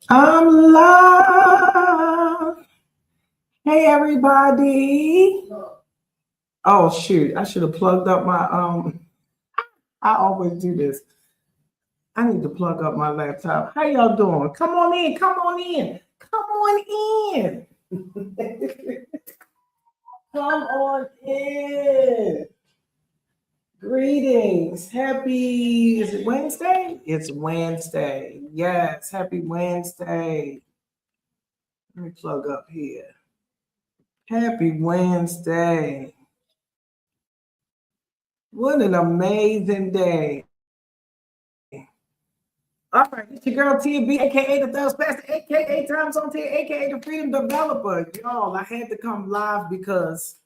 I'm live. Hey everybody. Oh shoot, I should have plugged up my I always do this. I need to plug up my laptop. How y'all doing? Come on in, come on in, come on in. Come on in. Greetings. Happy, is it Wednesday? It's Wednesday. Yes, happy Wednesday. Let me plug up here. Happy Wednesday. What an amazing day. All right, it's your girl TB, aka the Thug Pastor, aka Time Zone 10, aka the Freedom Developer. Y'all, I had to come live because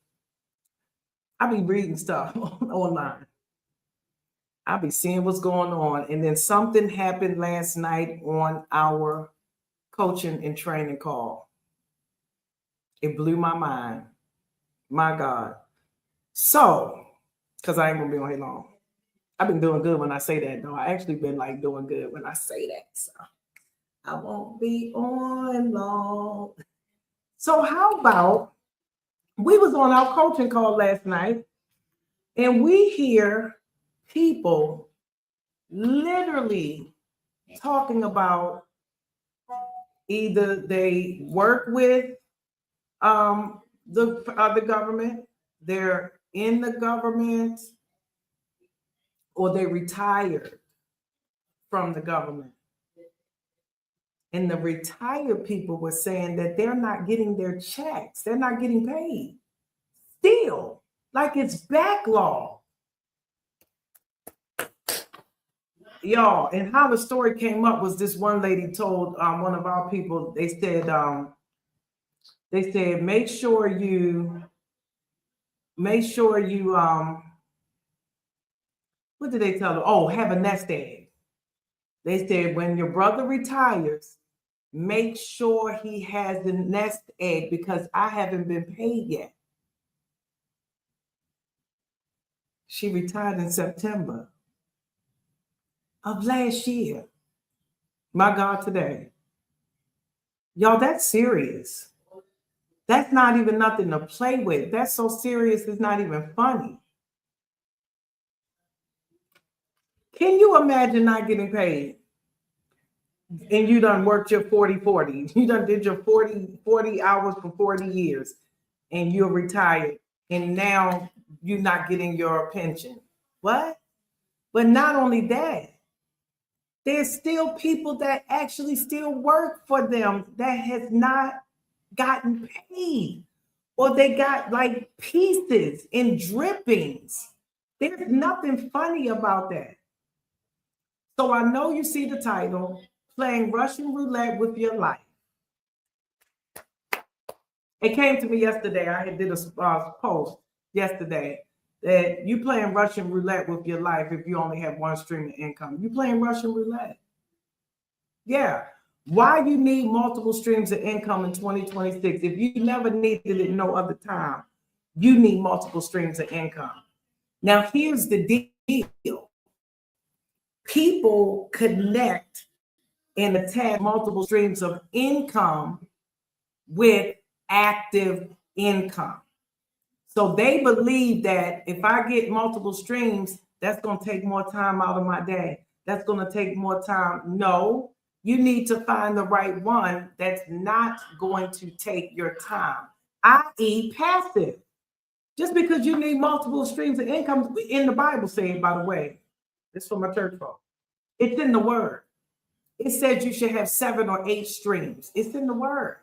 I be reading stuff online. I be seeing what's going on. And then something happened last night on our coaching and training call. It blew my mind. My God. So, because I ain't gonna be on here long. I've been doing good when I say that, though. I actually been like doing good when I say that. So I won't be on long. So how about we was on our coaching call last night and we hear people literally talking about either they work with the government, they're in the government, or they retired from the government. And the retired people were saying that they're not getting their checks. They're not getting paid. Still, like it's backlog. Y'all, and how the story came up was this one lady told one of our people, they said, make sure you, what did they tell her? Oh, have a nest egg. They said when your brother retires, make sure he has the nest egg because I haven't been paid yet. She retired in September of last year. My God, today. Y'all, that's serious. That's not even nothing to play with. That's so serious, it's not even funny. Can you imagine not getting paid? And you done worked your 40-40. You done did your 40 hours for 40 years and you're retired. And now you're not getting your pension. What? But not only that, there's still people that actually still work for them that has not gotten paid. Or they got like pieces and drippings. There's nothing funny about that. So I know you see the title, Playing Russian Roulette with Your Life. It came to me yesterday. I did a post yesterday that you playing Russian roulette with your life if you only have one stream of income. You playing Russian roulette. Yeah. Why you need multiple streams of income in 2026? If you never needed it no other time, you need multiple streams of income. Now, here's the deal. People connect and attach multiple streams of income with active income. So they believe that if I get multiple streams, that's going to take more time out of my day. That's going to take more time. No, you need to find the right one that's not going to take your time, i.e. passive. Just because you need multiple streams of income in the Bible saying, by the way, it's from my church folk. It's in the word. It says you should have 7 or 8 streams. It's in the word.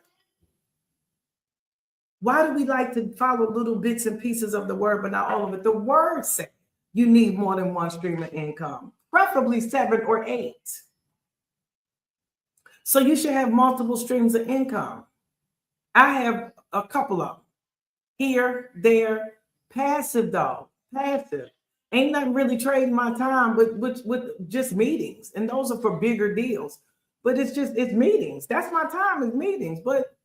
Why do we like to follow little bits and pieces of the word, but not all of it? The word says you need more than one stream of income, preferably 7 or 8. So you should have multiple streams of income. I have a couple of them. Here, there, passive though, passive. Ain't nothing really trading my time with just meetings. And those are for bigger deals. But it's meetings. That's my time is meetings. But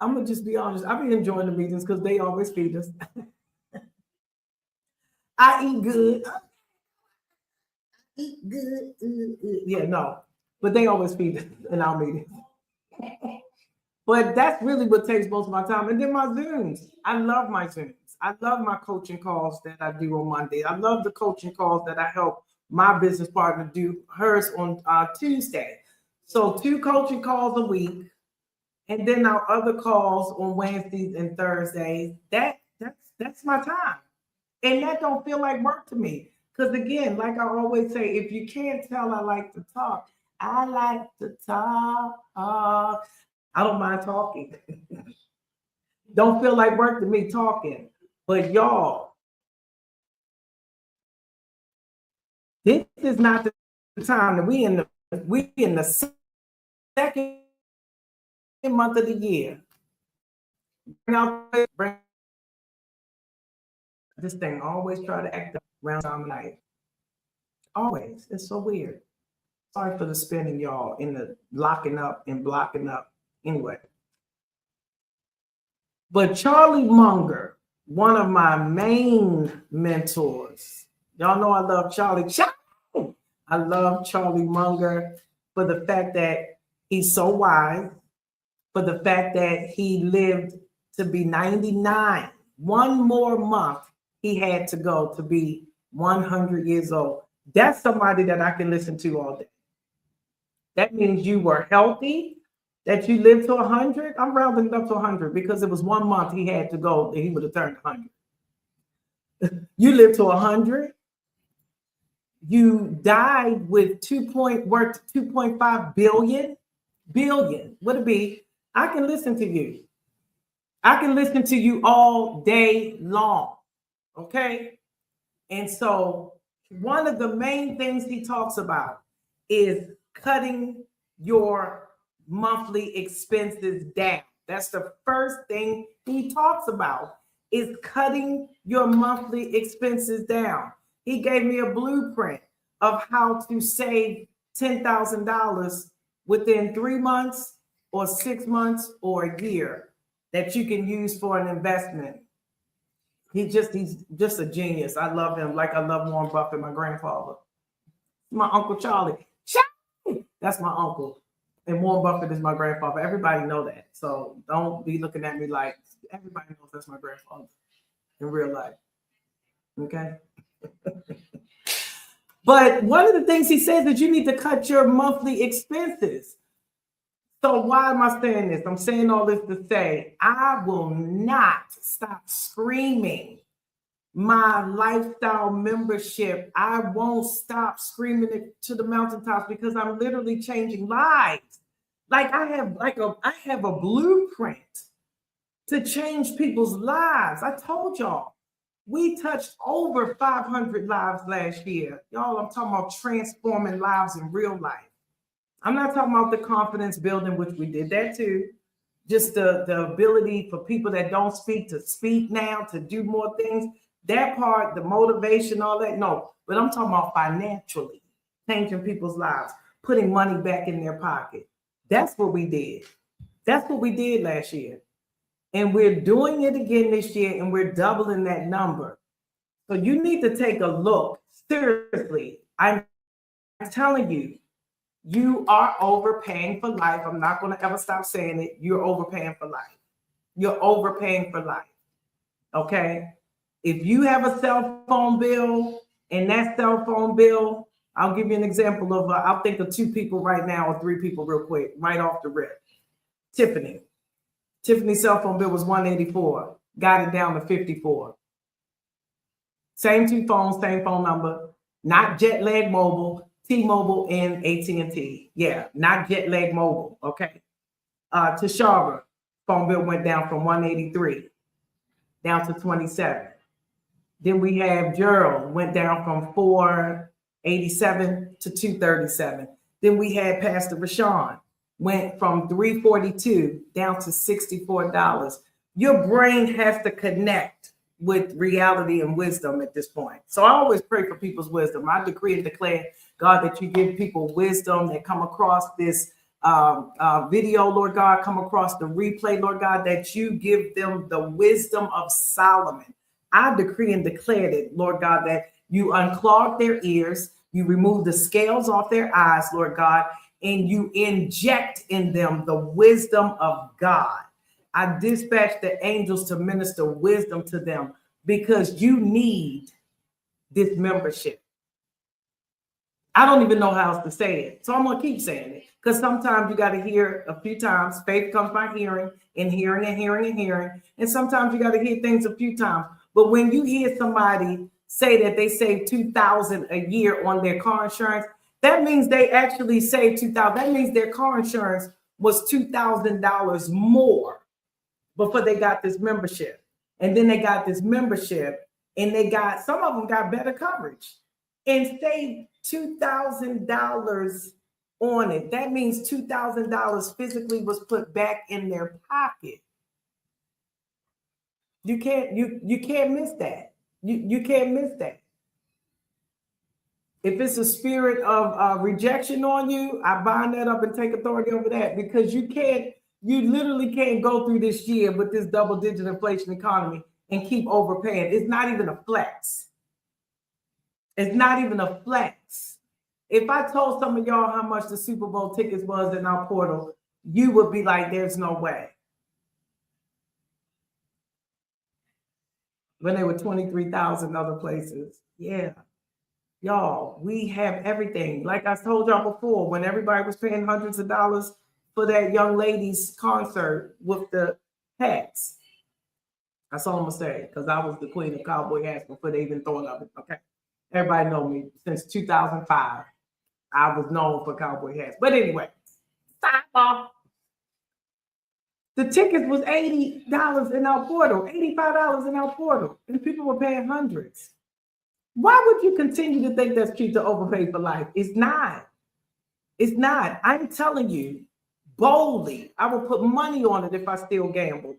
I'm going to just be honest. I've been enjoying the meetings because they always feed us. I eat good. eat good. Yeah, no. But they always feed in our meetings. But that's really what takes most of my time. And then my Zooms. I love my Zooms. I love my coaching calls that I do on Monday. I love the coaching calls that I help my business partner do hers on Tuesday. So 2 coaching calls a week. And then our other calls on Wednesdays and Thursdays. That's my time. And that don't feel like work to me. Because again, like I always say, if you can't tell I like to talk, I like to talk. I don't mind talking. Don't feel like work to me talking. But y'all, this is not the time that we in the second month of the year. Bring this thing always try to act up around time of night. Always. It's so weird. Sorry for the spinning, y'all, in the locking up and blocking up. Anyway. But Charlie Munger, one of my main mentors. Y'all know I love Charlie. I love Charlie Munger for the fact that he's so wise, for the fact that he lived to be 99. One more month he had to go to be 100 years old. That's somebody that I can listen to all day. That means you were healthy, that you lived to 100. I'm rounding it up to 100 because it was 1 month he had to go and he would have turned 100. You lived to 100. You died with 2.5 billion. Would it be? I can listen to you. I can listen to you all day long. Okay. And so one of the main things he talks about is cutting your monthly expenses down. That's the first thing he talks about, is cutting your monthly expenses down. He gave me a blueprint of how to save $10,000 within 3 months or 6 months or a year that you can use for an investment. He's just a genius. I love him like I love Warren Buffett, my grandfather. My Uncle Charlie. That's my uncle. And Warren Buffett is my grandfather. Everybody know that. So don't be looking at me like everybody knows that's my grandfather in real life. Okay. But one of the things he says is you need to cut your monthly expenses. So why am I saying this? I'm saying all this to say I will not stop screaming my lifestyle membership. I won't stop screaming it to the mountaintops because I'm literally changing lives. Like I have a blueprint to change people's lives. I told y'all, we touched over 500 lives last year. Y'all, I'm talking about transforming lives in real life. I'm not talking about the confidence building, which we did that too. Just the ability for people that don't speak to speak now, to do more things. That part, the motivation, all that, no. But I'm talking about financially, changing people's lives, putting money back in their pocket. That's what we did. That's what we did last year. And we're doing it again this year, and we're doubling that number. So you need to take a look. Seriously, I'm telling you, you are overpaying for life. I'm not going to ever stop saying it. You're overpaying for life. You're overpaying for life. Okay? If you have a cell phone bill, and that cell phone bill, I'll give you an example of, I'll think of 2 people right now or 3 people real quick, right off the rip. Tiffany's cell phone bill was $184, got it down to $54. Same 2 phones, same phone number, not Jet Lag Mobile, T-Mobile and AT&T. Yeah, not Jet Lag Mobile, okay? Tashara, phone bill went down from 183 down to 27. Then we have Gerald, went down from 487 to 237. Then we had Pastor Rashawn, went from 342 down to $64. Your brain has to connect with reality and wisdom at this point. So I always pray for people's wisdom. I decree and declare, God, that you give people wisdom that come across this video, Lord God, come across the replay, Lord God, that you give them the wisdom of Solomon. I decree and declare that, Lord God, that you unclog their ears, You remove the scales off their eyes, Lord God, and you inject in them the wisdom of God. I dispatch the angels to minister wisdom to them because you need this membership. I don't even know how else to say it. So I'm going to keep saying it because sometimes you got to hear a few times. Faith comes by hearing and hearing and hearing and hearing. And sometimes you got to hear things a few times. But when you hear somebody say that they save $2,000 a year on their car insurance, that means they actually saved $2,000. That means their car insurance was $2,000 more before they got this membership. And then they got this membership and they got, some of them got better coverage and saved $2,000 on it. That means $2,000 physically was put back in their pocket. You can't miss that. You can't miss that. If it's a spirit of rejection on you, I bind that up and take authority over that, because you literally can't go through this year with this double-digit inflation economy and keep overpaying. It's not even a flex. It's not even a flex. If I told some of y'all how much the Super Bowl tickets was in our portal, you would be like, there's no way. When they were 23,000 other places. Yeah. Y'all, we have everything. Like I told y'all before, when everybody was paying hundreds of dollars for that young lady's concert with the hats. That's all I'm gonna say, because I was the queen of cowboy hats before they even thought of it. Okay. Everybody know me since 2005. I was known for cowboy hats. But anyway, sidebar. The tickets was $80 in our portal, $85 in our portal, and people were paying hundreds. Why would you continue to think that's cheap to overpay for life? It's not. It's not. I'm telling you, boldly, I would put money on it if I still gambled,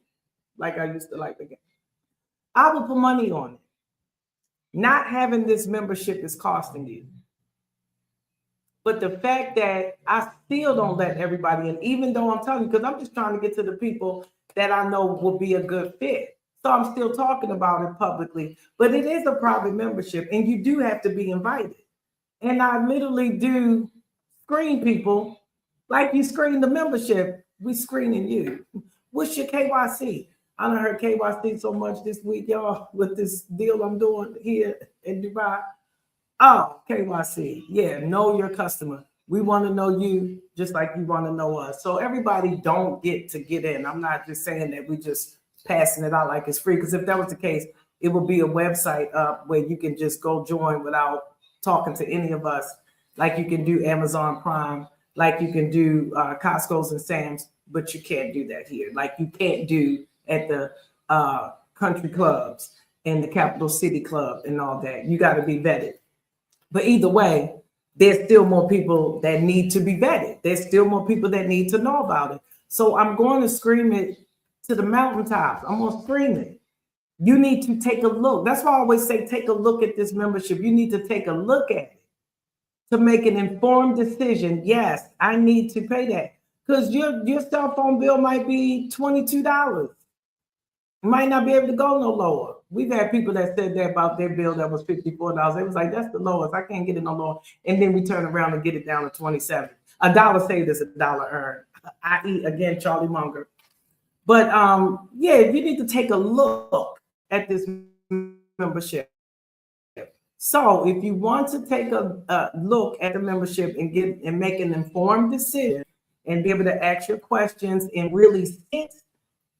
like I used to like to gamble. I would put money on it. Not having this membership is costing you. But the fact that I still don't let everybody in, even though I'm telling you, because I'm just trying to get to the people that I know will be a good fit. So I'm still talking about it publicly, but it is a private membership and you do have to be invited. And I literally do screen people like you screen the membership. We screening you. What's your KYC? I done heard KYC so much this week, y'all, with this deal I'm doing here in Dubai. Oh, KYC. Yeah, know your customer. We want to know you just like you want to know us. So everybody don't get to get in. I'm not just saying that we just passing it out like it's free, because if that was the case, it would be a website up where you can just go join without talking to any of us, like you can do Amazon Prime, like you can do Costco's and Sam's, but you can't do that here. Like you can't do at the country clubs and the capital city club and all that. You got to be vetted. But either way, there's still more people that need to be vetted. There's still more people that need to know about it. So I'm going to scream it to the mountaintops. I'm going to scream it. You need to take a look. That's why I always say, take a look at this membership. You need to take a look at it to make an informed decision. Yes, I need to pay that, because your cell phone bill might be $22. You might not be able to go no lower. We've had people that said that about their bill that was $54. They was like, that's the lowest. I can't get it no lower. And then we turn around and get it down to $27. A dollar saved is a dollar earned. I.e., again, Charlie Munger. But yeah, you need to take a look at this membership. So if you want to take a look at the membership and make an informed decision and be able to ask your questions and really sit,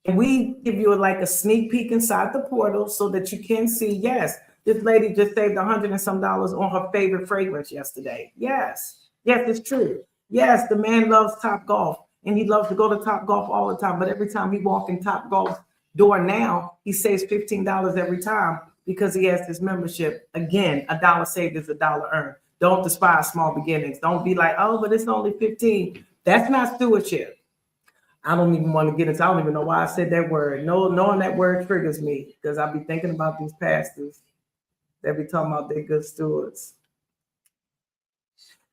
and we give you like a sneak peek inside the portal so that you can see, yes, this lady just saved $100 and some on her favorite fragrance yesterday. Yes, it's true. Yes, the man loves Top Golf and he loves to go to Top Golf all the time. But every time he walks in Top Golf's door now, he saves $15 every time because he has this membership. Again, a dollar saved is a dollar earned. Don't despise small beginnings. Don't be like, oh, but it's only 15. That's not stewardship. I don't even want to get into, I don't even know why I said that word. No, knowing that word triggers me because I'll be thinking about these pastors that be talking about they're good stewards.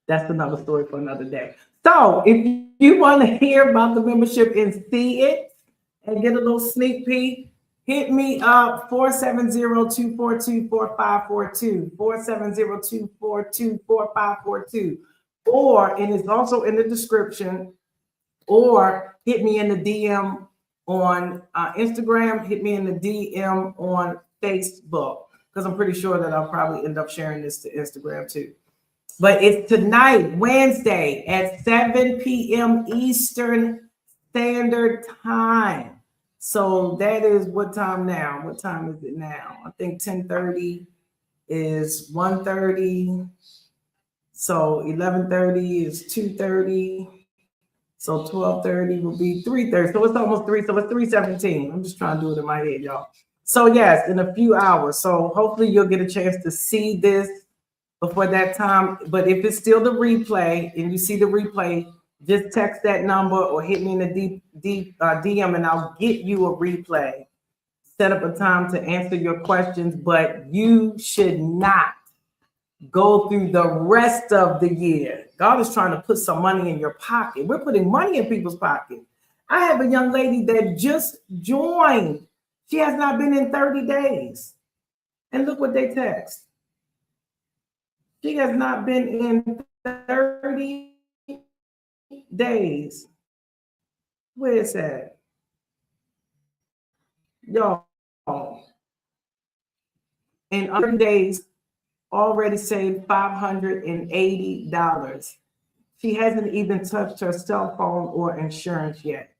That's another story for another day. So if you want to hear about the membership and see it and get a little sneak peek, Hit me up 470-242-4542, 470-242-4542, or, and it's also in the description, or hit me in the DM on Instagram, hit me in the DM on Facebook, because I'm pretty sure that I'll probably end up sharing this to Instagram too. But it's tonight, Wednesday at 7 p.m. Eastern Standard Time. So that is what time now? What time is it now? I think 10:30 is 1:30. So 11:30 is 2:30. So 12:30 will be 3:30. So it's almost 3. So it's 3:17. I'm just trying to do it in my head, y'all. So yes, in a few hours. So hopefully you'll get a chance to see this before that time. But if it's still the replay and you see the replay, just text that number or hit me in the DM and I'll get you a replay. Set up a time to answer your questions, but you should not go through the rest of the year. God is trying to put some money in your pocket. We're putting money in people's pocket. I have a young lady that just joined. She has not been in 30 days. And look what they text. She has not been in 30 days. Where is that? Y'all. In 30 days, already saved $580. She hasn't even touched her cell phone or insurance yet.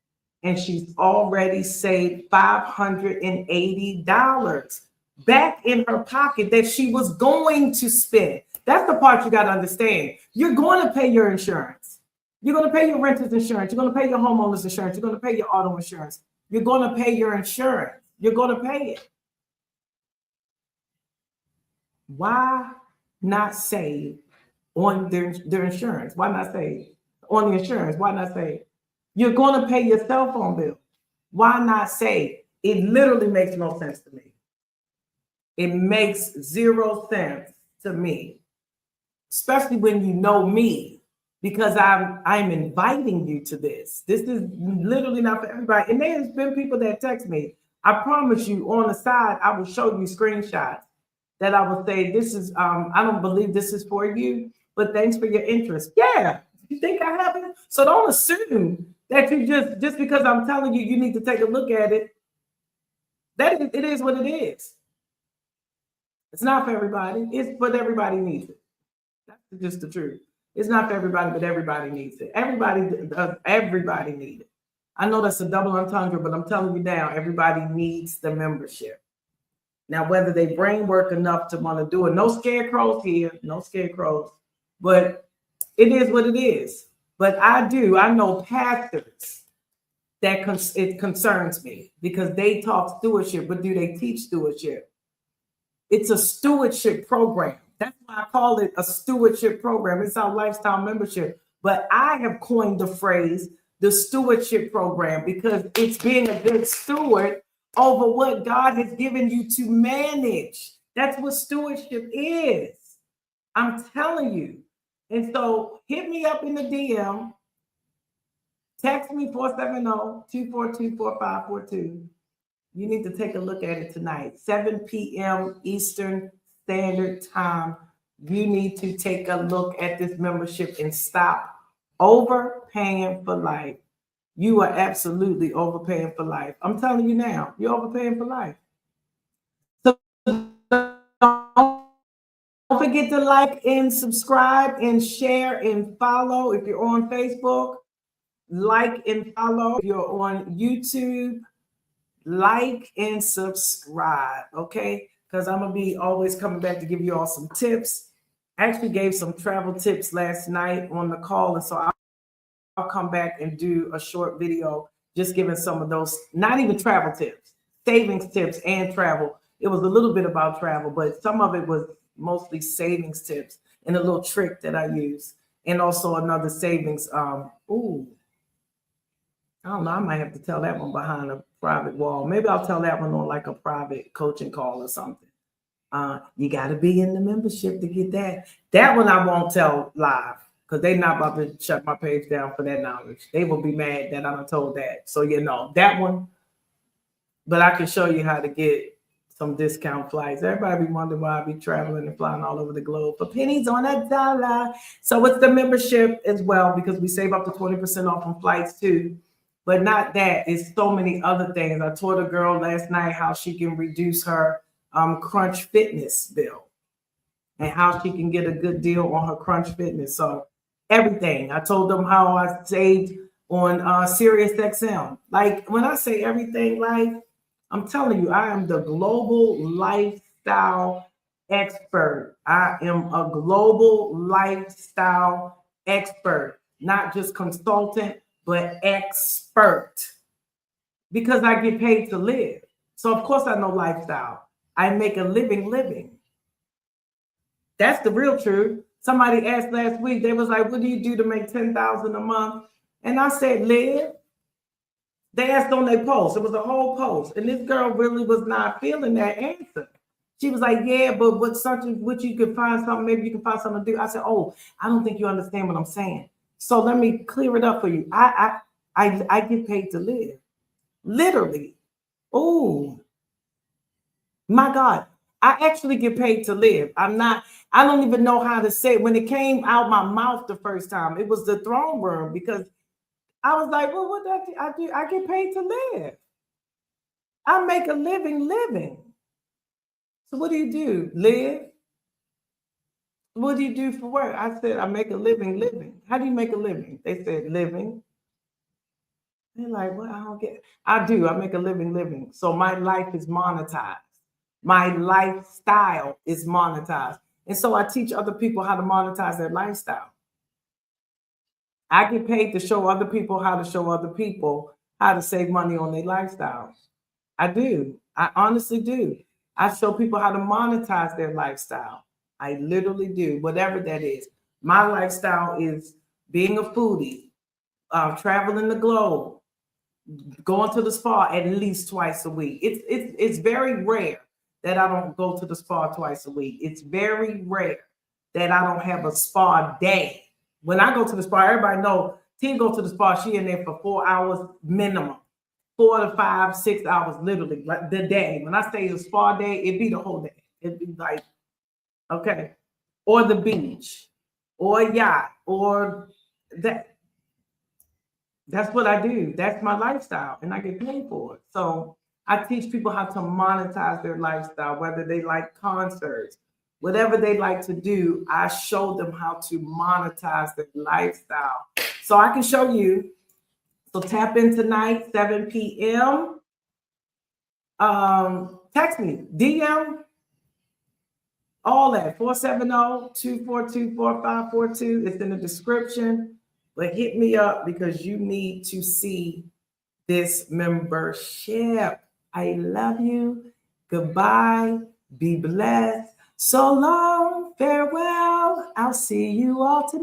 And she's already saved $580 back in her pocket that she was going to spend. That's the part you got to understand. You're going to pay your insurance. You're going to pay your renter's insurance. You're going to pay your homeowner's insurance. You're going to pay your auto insurance. You're going to pay your insurance. You're going to pay it. Why not save on their insurance? Why not save on the insurance? Why not save? You're going to pay your cell phone bill. Why not save? It literally makes no sense to me. It makes 0 sense to me, especially when you know me, because I'm inviting you to this. This is literally not for everybody. And there's been people that text me. I promise you, on the side, I will show you screenshots that I will say, this is, I don't believe this is for you, but thanks for your interest. Yeah, you think I haven't? So don't assume that you just because I'm telling you, you need to take a look at it. It is what it is. It's not for everybody. But everybody needs it. That's just the truth. It's not for everybody, but everybody needs it. Everybody needs it. I know that's a double entendre, but I'm telling you now, everybody needs the membership. Now, whether they brain work enough to want to do it, no scarecrows here, no scarecrows, but it is what it is. But I know pastors that it concerns me because they talk stewardship, but do they teach stewardship? It's a stewardship program. That's why I call it a stewardship program. It's our lifestyle membership. But I have coined the phrase, the stewardship program, because it's being a good steward over what God has given you to manage. That's what stewardship is. I'm telling you. And so hit me up in the DM. Text me 470-242-4542. You need to take a look at it tonight. 7 p.m. Eastern Standard Time. You need to take a look at this membership and stop overpaying for life. You are absolutely overpaying for life. I'm telling you now, you're overpaying for life. So don't forget to like and subscribe and share and follow. If you're on Facebook, like and follow. If you're on YouTube, like and subscribe, okay? Because I'm going to be always coming back to give you all some tips. I actually gave some travel tips last night on the call, and so I'll come back and do a short video just giving some of those, not even travel tips, savings tips and travel. It was a little bit about travel, but some of it was mostly savings tips and a little trick that I use. And also another savings. I don't know. I might have to tell that one behind a private wall. Maybe I'll tell that one on like a private coaching call or something. You got to be in the membership to get that. That one I won't tell live, because they're not about to shut my page down for that knowledge. They will be mad that I'm told that. So, that one, but I can show you how to get some discount flights. Everybody be wondering why I be traveling and flying all over the globe for pennies on a dollar. So it's the membership as well, because we save up to 20% off on flights too. But not that, it's so many other things. I taught a girl last night how she can reduce her Crunch Fitness bill and how she can get a good deal on her Crunch Fitness. So everything. I told them how I saved on Sirius XM. Like when I say everything, like I'm telling you, I am the global lifestyle expert. I am a global lifestyle expert, not just consultant, but expert, because I get paid to live. So of course I know lifestyle. I make a living. That's the real truth. Somebody asked last week, they was like, what do you do to make 10,000 a month? And I said, live. They asked on their post. It was a whole post. And this girl really was not feeling that answer. She was like, yeah, but what you could find something, maybe you can find something to do. I said, oh, I don't think you understand what I'm saying. So let me clear it up for you. I get paid to live. Literally. Oh, my God. I actually get paid to live. I don't even know how to say it. When it came out my mouth the first time, it was the throne room, because I was like, well, what I do? I get paid to live. I make a living. So what do you do? Live? What do you do for work? I said, I make a living. How do you make a living? They said, living. They're like, well, I don't get it. I do. I make a living. So my life is monetized. My lifestyle is monetized. And so I teach other people how to monetize their lifestyle. I get paid to show other people how to save money on their lifestyles. I do. I honestly do. I show people how to monetize their lifestyle. I literally do, whatever that is. My lifestyle is being a foodie, traveling the globe, going to the spa at least twice a week. It's very rare that I don't go to the spa twice a week. It's very rare that I don't have a spa day. When I go to the spa, everybody know T go to the spa, she in there for 4 hours minimum. 4 to 5, 6 hours, literally, like the day. When I say the spa day, it'd be the whole day. It'd be like, okay, or the beach, or yacht, or that. That's what I do. That's my lifestyle, and I get paid for it. So I teach people how to monetize their lifestyle, whether they like concerts, whatever they like to do. I show them how to monetize their lifestyle. So I can show you. So tap in tonight, 7 p.m. Text me, DM, all that, 470-242-4542. It's in the description. But hit me up because you need to see this membership. I love you. Goodbye. Be blessed. So long. Farewell. I'll see you all tonight.